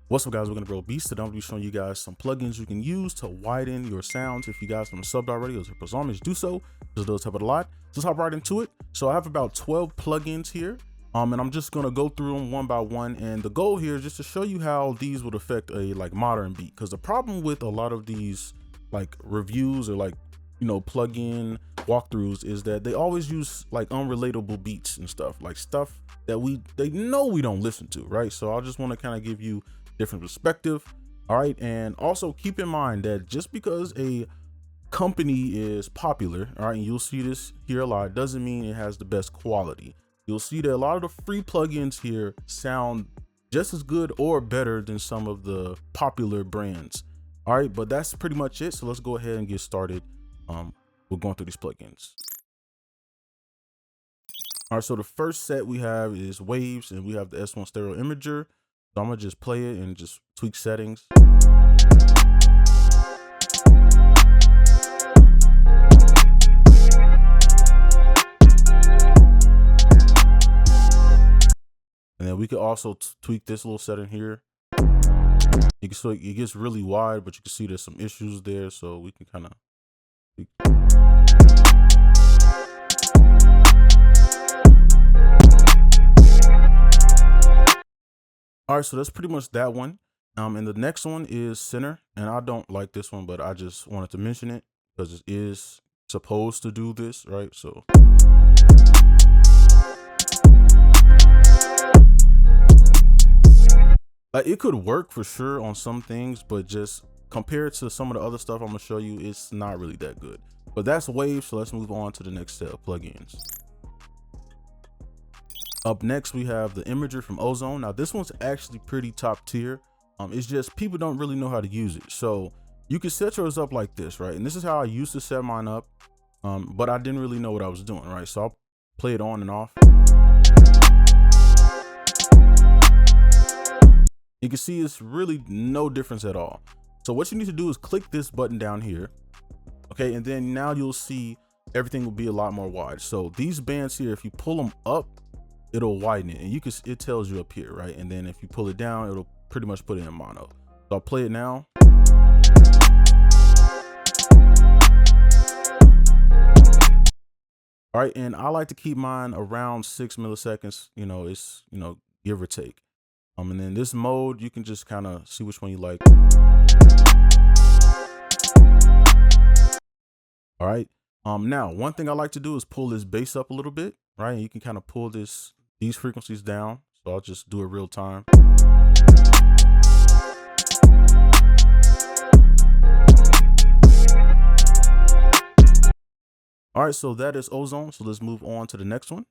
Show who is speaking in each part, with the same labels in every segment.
Speaker 1: What's up, guys? We're gonna grow beats. Today I'm gonna be showing you guys some plugins you can use to widen your sounds. If you guys haven't subbed already, or HertZ homage, do so. This does help it a lot. Let's hop right into it. So I have about 12 plugins here, and I'm just gonna go through them one by one. And the goal here is just to show you how these would affect a modern beat. Because the problem with a lot of these reviews or plugin walkthroughs is that they always use unrelatable beats and stuff that they know we don't listen to, right? So I just want to kind of give you different perspective. All right, and also keep in mind that just because a company is popular, all right, and you'll see this here a lot, doesn't mean it has the best quality. You'll see that a lot of the free plugins here sound just as good or better than some of the popular brands. All right, but that's pretty much it. So let's go ahead and get started. We're going through these plugins. All right, so the first set we have is waves, and we have the S1 Stereo Imager. So I'm gonna just play it and just tweak settings. And then we could also tweak this little setting here. You can see it gets really wide, but you can see there's some issues there, so we can kind of tweak. All right, so that's pretty much that one. And the next one is center, and I don't like this one, but I just wanted to mention it because it is supposed to do this, right? So it could work for sure on some things, but just compared to some of the other stuff I'm gonna show you, it's not really that good. But that's wave, so let's move on to the next set of plugins. Up next, we have the Imager from Ozone. Now this one's actually pretty top tier. It's just people don't really know how to use it. So you can set yours up like this, right? And this is how I used to set mine up, but I didn't really know what I was doing, right? So I'll play it on and off. You can see it's really no difference at all. So what you need to do is click this button down here, okay? And then now you'll see everything will be a lot more wide. So these bands here, if you pull them up, it'll widen it, and it tells you up here, right? And then if you pull it down, it'll pretty much put it in mono. So I'll play it now. All right, and I like to keep mine around 6 milliseconds. It's give or take. And then this mode, you can just kind of see which one you like. All right. Now one thing I like to do is pull this bass up a little bit, right? And you can kind of pull these frequencies down. So I'll just do it real time. All right, so that is Ozone. So let's move on to the next one.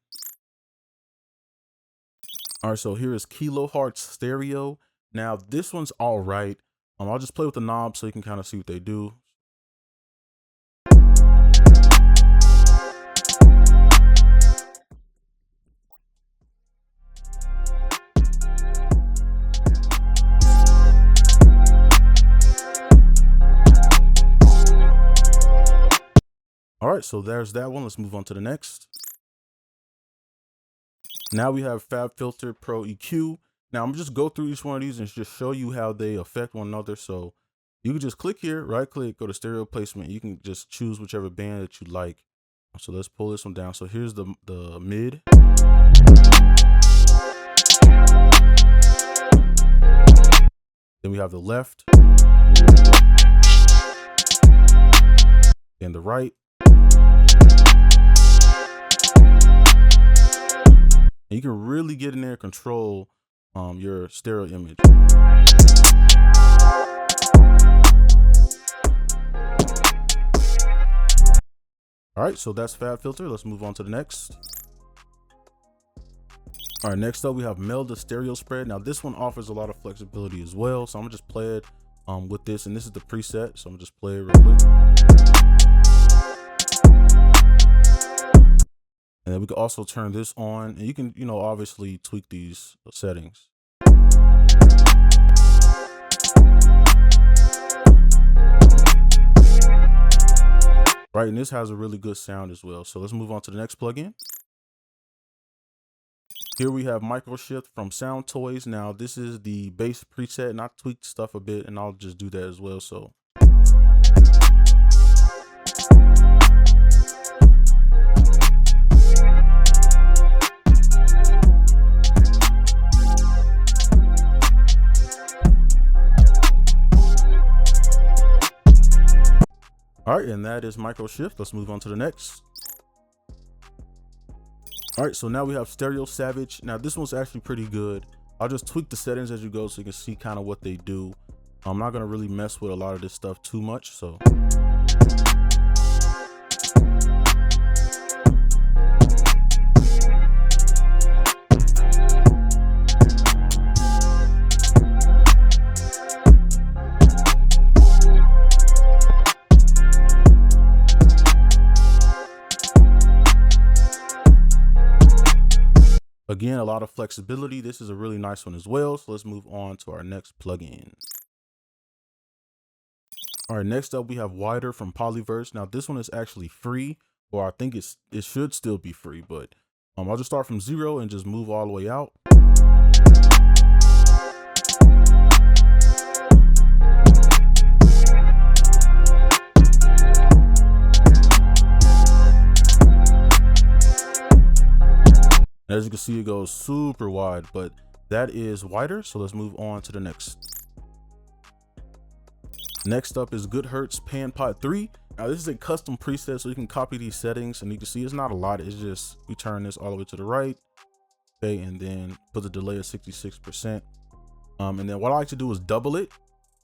Speaker 1: All right, so here is KiloHearts Stereo. Now this one's all right. I'll just play with the knob so you can kind of see what they do. All right, so there's that one. Let's move on to the next. Now we have Fab Filter Pro Q. Now I'm just go through each one of these and just show you how they affect one another. So you can just click here, right click, go to stereo placement. You can just choose whichever band that you like. So let's pull this one down. So here's the mid. Then we have the left and the right. And you can really get in there and control your stereo image. All right, so that's Fab Filter. Let's move on to the next. All right, next up we have Melda Stereo Spread. Now this one offers a lot of flexibility as well. So I'm gonna just play it with this, and this is the preset. So I'm gonna just play it real quick. And then we can also turn this on, and you can, obviously tweak these settings. Right, and this has a really good sound as well. So let's move on to the next plugin. Here we have Microshift from SoundToys. Now this is the base preset, and I tweaked stuff a bit, and I'll just do that as well. So all right, and that is Microshift. Let's move on to the next. All right, so now we have Stereo Savage. Now this one's actually pretty good. I'll just tweak the settings as you go so you can see kind of what they do. I'm not gonna really mess with a lot of this stuff too much, so. Again, a lot of flexibility. This is a really nice one as well. So let's move on to our next plugin. All right, next up we have WIDER from Polyverse. Now this one is actually free, or I think it should still be free, but I'll just start from 0 and just move all the way out. As you can see, it goes super wide, but that is WIDER. So let's move on to the next. Next up is GoodHertz Panpot 3. Now this is a custom preset, so you can copy these settings, and you can see it's not a lot. It's just, we turn this all the way to the right. Okay, and then put the delay at 66%. And then what I like to do is double it,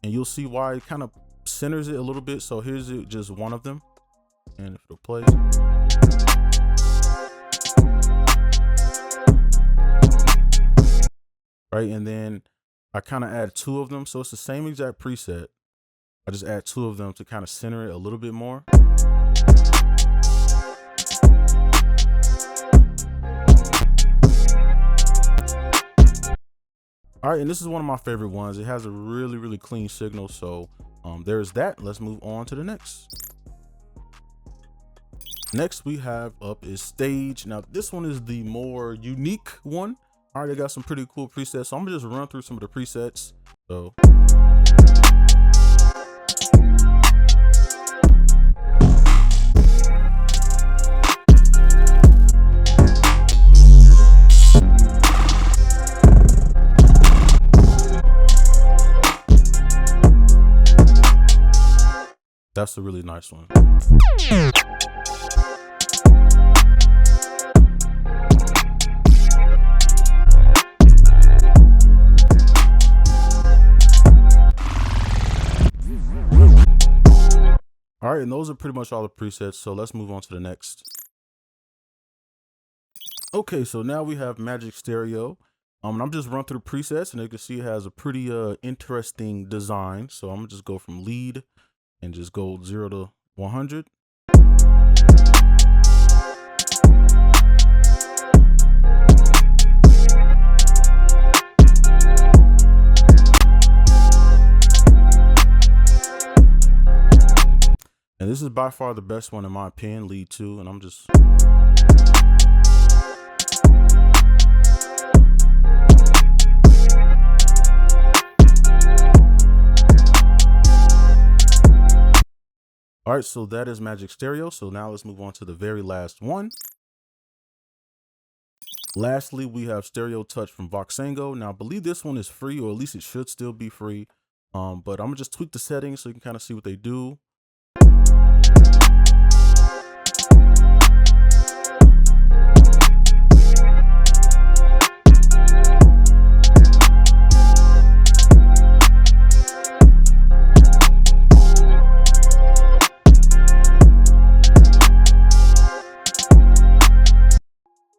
Speaker 1: and you'll see why it kind of centers it a little bit. So here's just one of them, and if it'll play. Right, and then I kind of add 2 of them, so it's the same exact preset. I just add 2 of them to kind of center it a little bit more. All right, and this is one of my favorite ones. It has a really, really clean signal, so there's that. Let's move on to the next. Next we have up is Stage. Now this one is the more unique one. All right, I got some pretty cool presets, so I'm gonna just run through some of the presets. So that's a really nice one. All right, and those are pretty much all the presets, so let's move on to the next. Okay, so now we have Magic Stereo. And I'm just run through the presets, and you can see it has a pretty interesting design. So I'm gonna just go from lead and just go 0 to 100. And this is by far the best one in my opinion, lead 2, and I'm just. All right, so that is Magic Stereo. So now let's move on to the very last one. Lastly, we have Stereo Touch from Voxengo. Now I believe this one is free, or at least it should still be free. But I'm gonna just tweak the settings so you can kind of see what they do.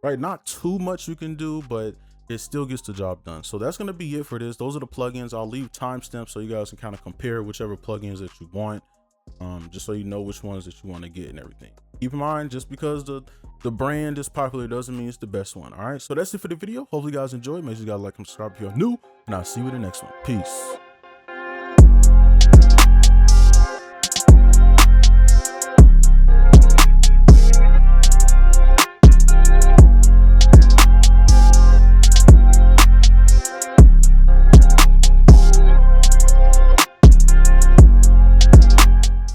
Speaker 1: Right, not too much you can do, but it still gets the job done. So that's going to be it for this. Those are the plugins. I'll leave timestamps so you guys can kind of compare whichever plugins that you want, just so you know which ones that you want to get and everything. Keep in mind, just because the brand is popular doesn't mean it's the best one. All right, so that's it for the video. Hopefully you guys enjoyed. Make sure you guys like and subscribe if you're new, and I'll see you in the next one. Peace.